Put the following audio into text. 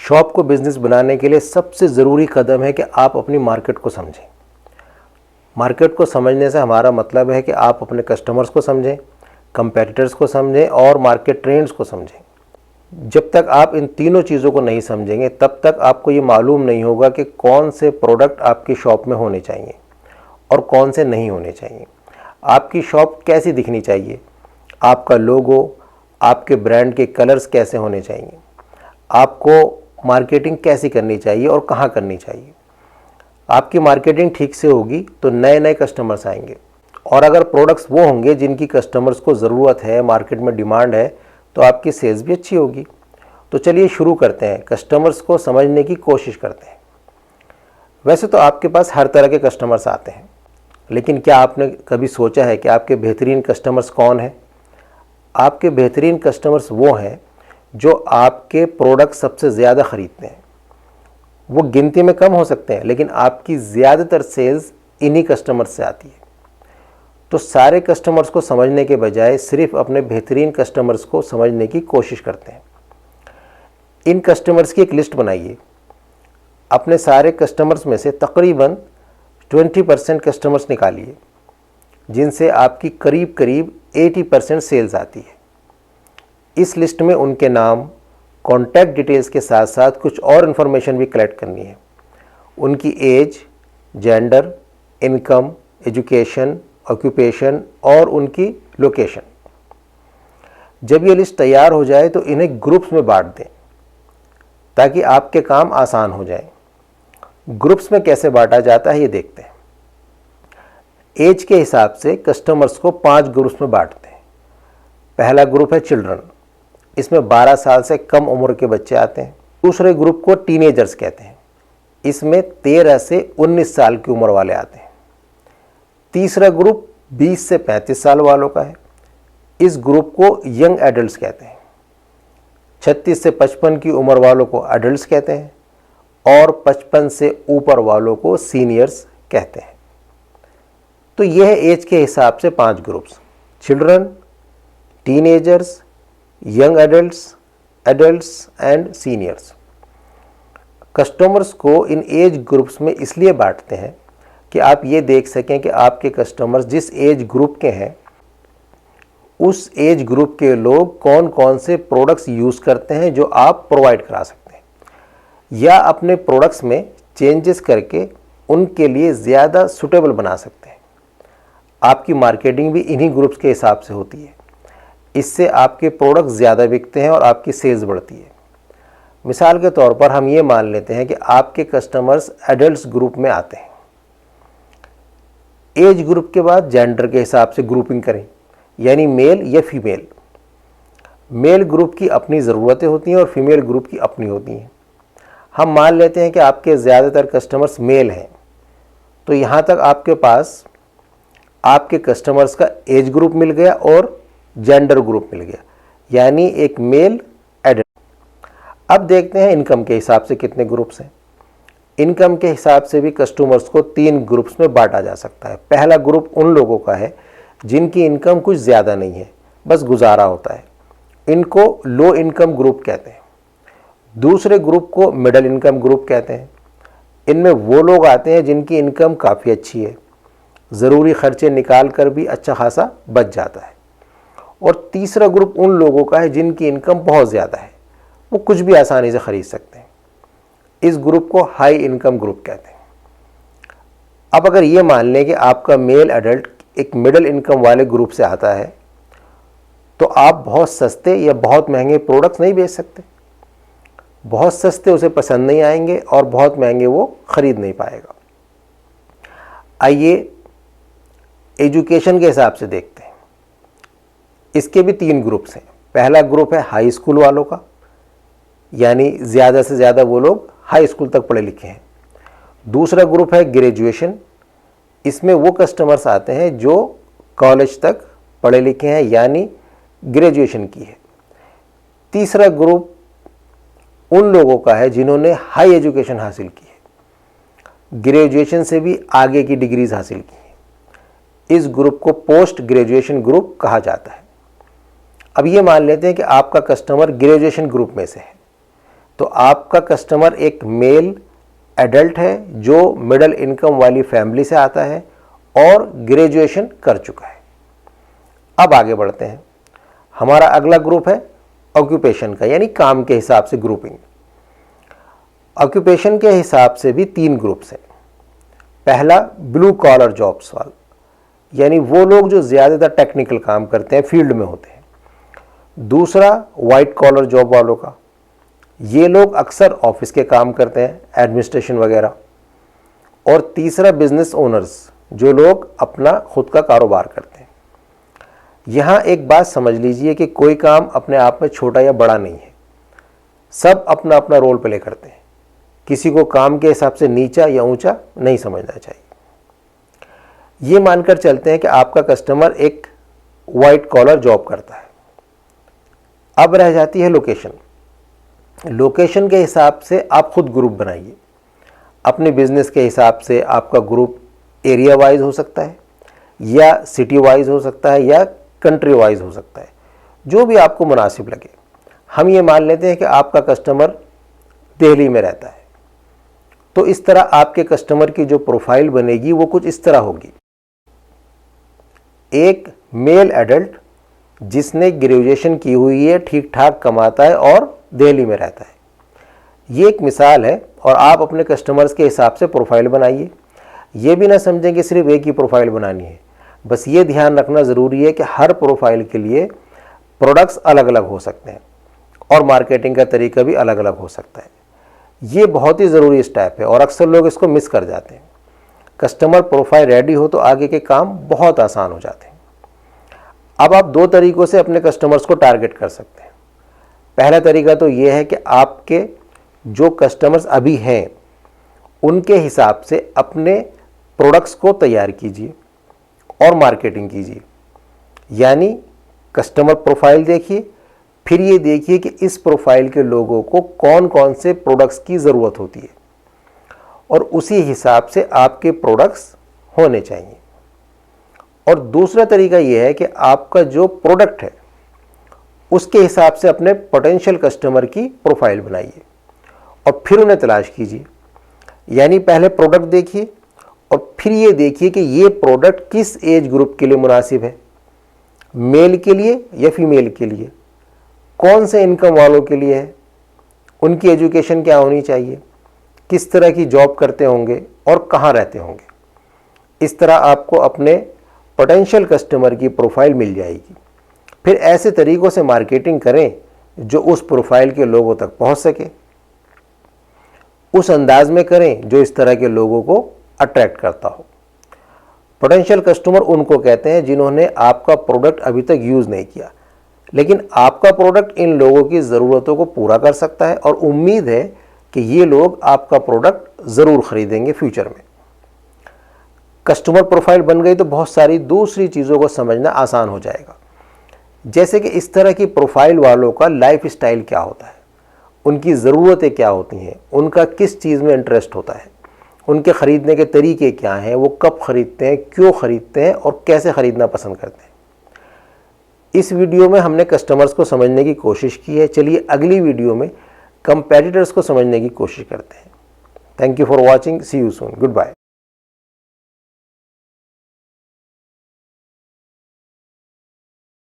Shop को business बनाने के लिए सबसे ज़रूरी कदम है कि आप अपनी मार्केट को समझें। मार्केट को समझने से हमारा मतलब है कि आप अपने कस्टमर्स को समझें, कंपेटिटर्स को समझें और मार्केट ट्रेंड्स को समझें। जब तक आप इन तीनों चीज़ों को नहीं समझेंगे तब तक आपको ये मालूम नहीं होगा कि कौन से प्रोडक्ट आपकी शॉप में होने चाहिए और कौन से नहीं होने चाहिए। आपकी शॉप कैसी दिखनी चाहिए, आपका लोगो, आपके ब्रांड के कलर्स कैसे होने चाहिए, आपको मार्केटिंग कैसी करनी चाहिए और कहाँ करनी चाहिए। आपकी मार्केटिंग ठीक से होगी तो नए नए कस्टमर्स आएंगे, और अगर प्रोडक्ट्स वो होंगे जिनकी कस्टमर्स को ज़रूरत है, मार्केट में डिमांड है, तो आपकी सेल्स भी अच्छी होगी। तो चलिए शुरू करते हैं, कस्टमर्स को समझने की कोशिश करते हैं। वैसे तो आपके पास हर तरह के कस्टमर्स आते हैं, लेकिन क्या आपने कभी सोचा है कि आपके बेहतरीन कस्टमर्स कौन हैं? आपके बेहतरीन कस्टमर्स वो हैं जो आपके प्रोडक्ट सबसे ज़्यादा ख़रीदते हैं। वो गिनती में कम हो सकते हैं, लेकिन आपकी ज़्यादातर सेल्स इन्हीं कस्टमर्स से आती है। तो सारे कस्टमर्स को समझने के बजाय सिर्फ अपने बेहतरीन कस्टमर्स को समझने की कोशिश करते हैं। इन कस्टमर्स की एक लिस्ट बनाइए। अपने सारे कस्टमर्स में से तकरीबन 20% कस्टमर्स निकालिए जिनसे आपकी करीब करीब 80% सेल्स आती है। इस लिस्ट में उनके नाम, कॉन्टैक्ट डिटेल्स के साथ साथ कुछ और इन्फॉर्मेशन भी कलेक्ट करनी है। उनकी age, gender, income, education, occupation और उनकी लोकेशन। जब ये लिस्ट तैयार हो जाए तो इन्हें ग्रुप्स में बांट दें ताकि आपके काम आसान हो जाए। ग्रुप्स में कैसे बांटा जाता है ये देखते हैं। एज के हिसाब से कस्टमर्स को 5 ग्रुप्स में बांटते हैं। पहला ग्रुप है चिल्ड्रन, इसमें 12 साल से कम उम्र के बच्चे आते हैं। दूसरे ग्रुप को टीनेजर्स कहते हैं, इसमें 13 से 19 साल की उम्र वाले आते हैं। तीसरा ग्रुप 20 से 35 साल वालों का है, इस ग्रुप को यंग एडल्ट्स कहते हैं। 36 से 55 की उम्र वालों को एडल्ट्स कहते हैं और 55 से ऊपर वालों को सीनियर्स कहते हैं। तो यह है एज के हिसाब से 5 groups: children, teenagers, young adults, adults and seniors. Customers को इन एज ग्रुप्स में इसलिए बांटते हैं कि आप ये देख सकें कि आपके कस्टमर्स जिस एज ग्रुप के हैं उस एज ग्रुप के लोग कौन कौन से प्रोडक्ट्स यूज़ करते हैं जो आप प्रोवाइड करा सकते हैं, या अपने प्रोडक्ट्स में चेंजेस करके उनके लिए ज़्यादा सूटेबल बना सकते हैं। आपकी मार्केटिंग भी इन्हीं ग्रुप्स के हिसाब से होती है। इससे आपके प्रोडक्ट ज़्यादा बिकते हैं और आपकी सेल्स बढ़ती है। मिसाल के तौर पर हम ये मान लेते हैं कि आपके कस्टमर्स एडल्ट्स ग्रुप में आते हैं। एज ग्रुप के बाद जेंडर के हिसाब से ग्रुपिंग करें, यानी मेल या फीमेल। मेल ग्रुप की अपनी ज़रूरतें होती हैं और फीमेल ग्रुप की अपनी होती हैं। हम मान लेते हैं कि आपके ज़्यादातर कस्टमर्स मेल हैं, तो यहाँ तक आपके पास आपके कस्टमर्स का एज ग्रुप मिल गया और जेंडर ग्रुप मिल गया, यानी एक मेल एडल्ट। अब देखते हैं इनकम के हिसाब से कितने ग्रुप्स हैं। इनकम के हिसाब से भी कस्टमर्स को 3 ग्रुप्स में बांटा जा सकता है। पहला ग्रुप उन लोगों का है जिनकी इनकम कुछ ज़्यादा नहीं है, बस गुजारा होता है। इनको लो इनकम ग्रुप कहते हैं। दूसरे ग्रुप को मिडिल इनकम ग्रुप कहते हैं। इनमें वो लोग आते हैं जिनकी इनकम काफ़ी अच्छी है, ज़रूरी खर्चे निकाल कर भी अच्छा खासा बच जाता है। और तीसरा ग्रुप उन लोगों का है जिनकी इनकम बहुत ज़्यादा है, वो कुछ भी आसानी से ख़रीद सकते हैं। इस ग्रुप को हाई इनकम ग्रुप कहते हैं। अब अगर ये मान लें कि आपका मेल एडल्ट एक मिडिल इनकम वाले ग्रुप से आता है, तो आप बहुत सस्ते या बहुत महंगे प्रोडक्ट्स नहीं बेच सकते। बहुत सस्ते उसे पसंद नहीं आएंगे और बहुत महंगे वो ख़रीद नहीं पाएगा। आइए एजुकेशन के हिसाब से देखते हैं। इसके भी 3 ग्रुप्स हैं। पहला ग्रुप है हाई स्कूल वालों का, यानी ज़्यादा से ज़्यादा वो लोग हाई स्कूल तक पढ़े लिखे हैं। दूसरा ग्रुप है ग्रेजुएशन, इसमें वो कस्टमर्स आते हैं जो कॉलेज तक पढ़े लिखे हैं, यानी ग्रेजुएशन की है। तीसरा ग्रुप उन लोगों का है जिन्होंने हाई एजुकेशन हासिल की है, ग्रेजुएशन से भी आगे की डिग्रीज हासिल की है। इस ग्रुप को पोस्ट ग्रेजुएशन ग्रुप कहा जाता है। अब ये मान लेते हैं कि आपका कस्टमर ग्रेजुएशन ग्रुप में से है, तो आपका कस्टमर एक मेल एडल्ट है जो मिडिल इनकम वाली फैमिली से आता है और ग्रेजुएशन कर चुका है। अब आगे बढ़ते हैं। हमारा अगला ग्रुप है ऑक्यूपेशन का, यानी काम के हिसाब से ग्रुपिंग। ऑक्यूपेशन के हिसाब से भी 3 ग्रुप्स हैं। पहला ब्लू कॉलर जॉब्स वाला, यानी वो लोग जो ज़्यादातर टेक्निकल काम करते हैं, फील्ड में होते हैं। दूसरा वाइट कॉलर जॉब वालों का, ये लोग अक्सर ऑफिस के काम करते हैं, एडमिनिस्ट्रेशन वगैरह। और तीसरा बिजनेस ओनर्स, जो लोग अपना खुद का कारोबार करते हैं। यहाँ एक बात समझ लीजिए कि कोई काम अपने आप में छोटा या बड़ा नहीं है, सब अपना अपना रोल प्ले करते हैं। किसी को काम के हिसाब से नीचा या ऊंचा नहीं समझना चाहिए। ये मानकर चलते हैं कि आपका कस्टमर एक वाइट कॉलर जॉब करता है। अब रह जाती है लोकेशन। लोकेशन के हिसाब से आप खुद ग्रुप बनाइए। अपने बिजनेस के हिसाब से आपका ग्रुप एरिया वाइज हो सकता है, या सिटी वाइज हो सकता है, या कंट्री वाइज हो सकता है, जो भी आपको मुनासिब लगे। हम ये मान लेते हैं कि आपका कस्टमर दिल्ली में रहता है, तो इस तरह आपके कस्टमर की जो प्रोफाइल बनेगी वो कुछ इस तरह होगी। एक मेल एडल्ट जिसने ग्रेजुएशन की हुई है, ठीक ठाक कमाता है और दिल्ली में रहता है। ये एक मिसाल है और आप अपने कस्टमर्स के हिसाब से प्रोफाइल बनाइए। ये भी ना समझें कि सिर्फ एक ही प्रोफाइल बनानी है। बस ये ध्यान रखना ज़रूरी है कि हर प्रोफाइल के लिए प्रोडक्ट्स अलग अलग हो सकते हैं और मार्केटिंग का तरीका भी अलग अलग हो सकता है। ये बहुत ही ज़रूरी स्टेप है और अक्सर लोग इसको मिस कर जाते हैं। कस्टमर प्रोफाइल रेडी हो तो आगे के काम बहुत आसान हो जाते हैं। अब आप 2 तरीक़ों से अपने कस्टमर्स को टारगेट कर सकते हैं। पहला तरीका तो ये है कि आपके जो कस्टमर्स अभी हैं उनके हिसाब से अपने प्रोडक्ट्स को तैयार कीजिए और मार्केटिंग कीजिए। यानी कस्टमर प्रोफाइल देखिए, फिर ये देखिए कि इस प्रोफाइल के लोगों को कौन कौन से प्रोडक्ट्स की ज़रूरत होती है और उसी हिसाब से आपके प्रोडक्ट्स होने चाहिए। और दूसरा तरीका ये है कि आपका जो प्रोडक्ट है उसके हिसाब से अपने पोटेंशियल कस्टमर की प्रोफाइल बनाइए और फिर उन्हें तलाश कीजिए। यानी पहले प्रोडक्ट देखिए और फिर ये देखिए कि ये प्रोडक्ट किस एज ग्रुप के लिए मुनासिब है, मेल के लिए या फीमेल के लिए, कौन से इनकम वालों के लिए है, उनकी एजुकेशन क्या होनी चाहिए, किस तरह की जॉब करते होंगे और कहाँ रहते होंगे। इस तरह आपको अपने पोटेंशियल कस्टमर की प्रोफाइल मिल जाएगी। फिर ऐसे तरीक़ों से मार्केटिंग करें जो उस प्रोफाइल के लोगों तक पहुँच सके। उस अंदाज में करें जो इस तरह के लोगों को अट्रैक्ट करता हो। पोटेंशियल कस्टमर उनको कहते हैं जिन्होंने आपका प्रोडक्ट अभी तक यूज़ नहीं किया, लेकिन आपका प्रोडक्ट इन लोगों की ज़रूरतों को पूरा कर सकता है और उम्मीद है कि ये लोग आपका प्रोडक्ट ज़रूर ख़रीदेंगे फ्यूचर में। कस्टमर प्रोफाइल बन गई तो बहुत सारी दूसरी चीज़ों को समझना आसान हो जाएगा, जैसे कि इस तरह की प्रोफाइल वालों का लाइफ स्टाइल क्या होता है, उनकी ज़रूरतें क्या होती हैं, उनका किस चीज़ में इंटरेस्ट होता है, उनके ख़रीदने के तरीके क्या हैं, वो कब ख़रीदते हैं, क्यों ख़रीदते हैं और कैसे ख़रीदना पसंद करते हैं। इस वीडियो में हमने कस्टमर्स को समझने की कोशिश की है। चलिए अगली वीडियो में कंपेटिटर्स को समझने की कोशिश करते हैं। Thank you for watching. See you soon. Good bye.